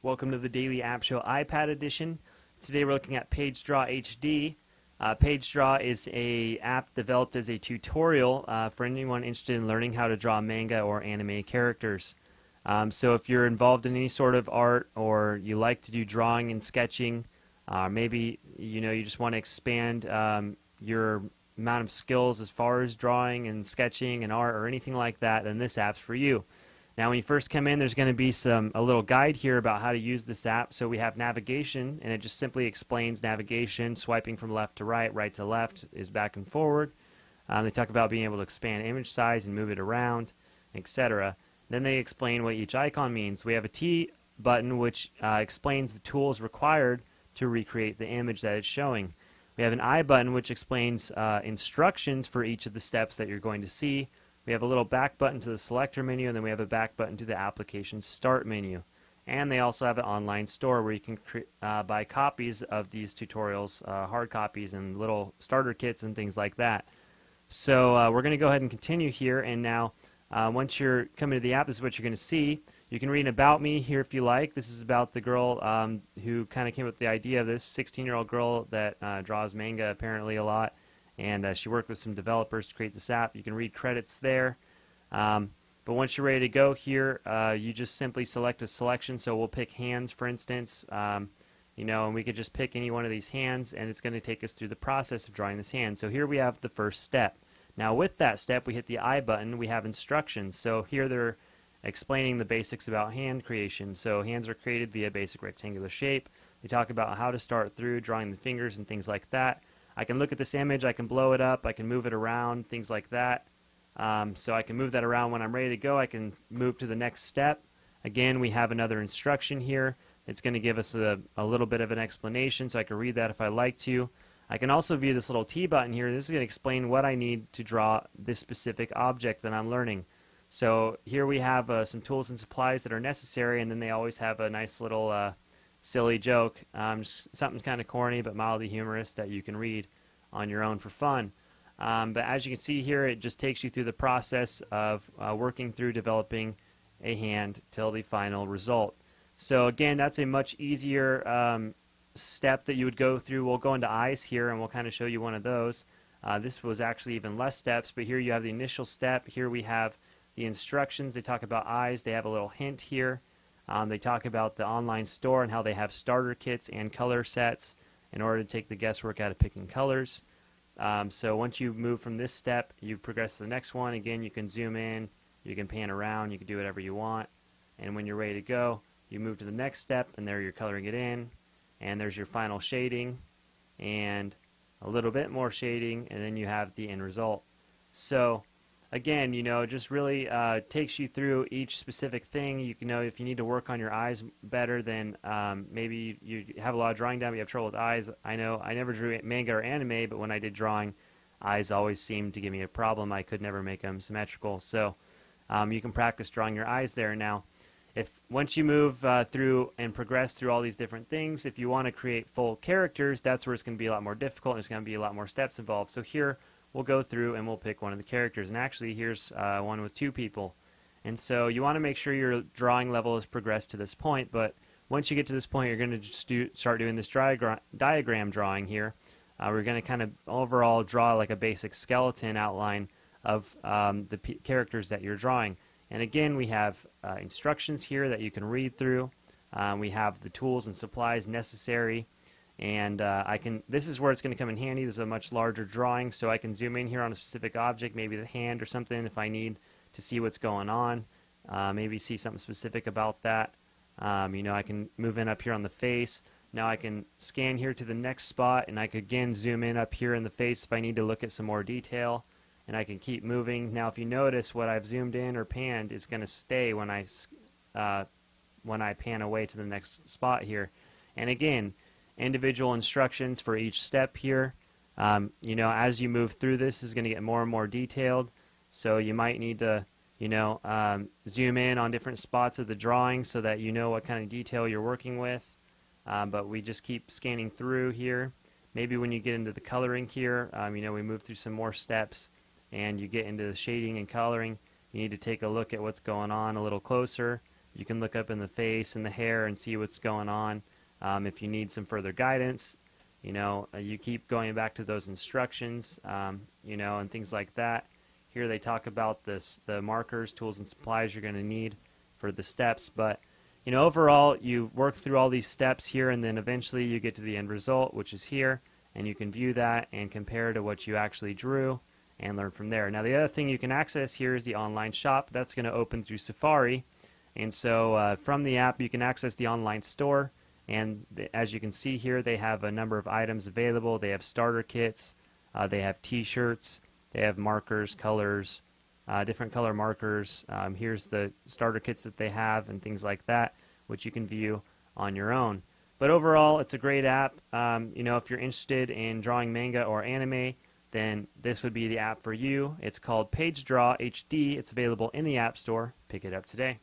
Welcome to the Daily App Show iPad edition. Today we're looking at PaigeeDraw HD. PaigeeDraw is an app developed as a tutorial for anyone interested in learning how to draw manga or anime characters. So if you're involved in any sort of art, or you like to do drawing and sketching, maybe you just want to expand your amount of skills as far as drawing and sketching and art or anything like that, then this app's for you. Now when you first come in, there's going to be a little guide here about how to use this app. So we have navigation, and it just simply explains navigation. Swiping from left to right, right to left is back and forward. They talk about being able to expand image size and move it around, etc. Then they explain what each icon means. We have a T button, which explains the tools required to recreate the image that it's showing. We have an I button, which explains instructions for each of the steps that you're going to see. We have a little back button to the selector menu, and then we have a back button to the application start menu. And they also have an online store where you can buy copies of these tutorials, hard copies and little starter kits and things like that. So we're going to go ahead and continue here, and now once you're coming to the app, this is what you're going to see. You can read an about me here if you like. This is about the girl who kind of came up with the idea of this 16-year-old girl that draws manga apparently a lot. And she worked with some developers to create this app. You can read credits there. But once you're ready to go here, you just simply select a selection. So we'll pick hands, for instance, and we could just pick any one of these hands, and it's going to take us through the process of drawing this hand. So here we have the first step. Now with that step, we hit the I button. We have instructions. So here they're explaining the basics about hand creation. So hands are created via basic rectangular shape. They talk about how to start through drawing the fingers and things like that. I can look at this image, I can blow it up, I can move it around, things like that. So I can move that around when I'm ready to go. I can move to the next step. Again, we have another instruction here. It's going to give us a little bit of an explanation, so I can read that if I like to. I can also view this little T button here. This is going to explain what I need to draw this specific object that I'm learning. So here we have some tools and supplies that are necessary, and then they always have a nice little silly joke, something kind of corny but mildly humorous that you can read on your own for fun. But as you can see here, it just takes you through the process of working through developing a hand till the final result. So again, that's a much easier step that you would go through. We'll go into eyes here, and we'll kind of show you one of those. This was actually even less steps, but here you have the initial step. Here we have the instructions. They talk about eyes. They have a little hint here. They talk about the online store and how they have starter kits and color sets in order to take the guesswork out of picking colors. So once you move from this step, you progress to the next one. Again, you can zoom in, you can pan around, you can do whatever you want. And when you're ready to go, you move to the next step, and there you're coloring it in. And there's your final shading and a little bit more shading, and then you have the end result. So again, just really takes you through each specific thing. You can know if you need to work on your eyes better, then maybe you have a lot of drawing done, but you have trouble with eyes. I know I never drew manga or anime, but when I did drawing, eyes always seemed to give me a problem. I could never make them symmetrical. So you can practice drawing your eyes there. Now, once you move through and progress through all these different things, if you want to create full characters, that's where it's going to be a lot more difficult, and there's going to be a lot more steps involved. So here, we'll go through and we'll pick one of the characters. And actually, here's one with two people. And so you want to make sure your drawing level has progressed to this point. But once you get to this point, you're going to just start doing this diagram drawing here. We're going to kind of overall draw like a basic skeleton outline of the characters that you're drawing. And again, we have instructions here that you can read through. We have the tools and supplies necessary. And this is where it's going to come in handy. This is a much larger drawing, so I can zoom in here on a specific object, maybe the hand or something, if I need to see what's going on, maybe see something specific about that. I can move in up here on the face. Now I can scan here to the next spot, and I could again zoom in up here in the face if I need to look at some more detail, and I can keep moving. Now if you notice, what I've zoomed in or panned is going to stay when I pan away to the next spot here. And again, individual instructions for each step here. As you move through this is going to get more and more detailed, so you might need to zoom in on different spots of the drawing so that you know what kind of detail you're working with. But we just keep scanning through here. Maybe when you get into the coloring here, we move through some more steps and you get into the shading and coloring. You need to take a look at what's going on a little closer. You can look up in the face and the hair and see what's going on. If you need some further guidance, you keep going back to those instructions, and things like that. Here they talk about the markers, tools, and supplies you're going to need for the steps. But, overall, you work through all these steps here, and then eventually you get to the end result, which is here, and you can view that and compare to what you actually drew and learn from there. Now, the other thing you can access here is the online shop. That's going to open through Safari. And so from the app, you can access the online store. And as you can see here, they have a number of items available. They have starter kits, they have t-shirts, they have markers, colors, different color markers. Here's the starter kits that they have and things like that, which you can view on your own. But overall, it's a great app. If you're interested in drawing manga or anime, then this would be the app for you. It's called PaigeeDraw HD. It's available in the App Store. Pick it up today.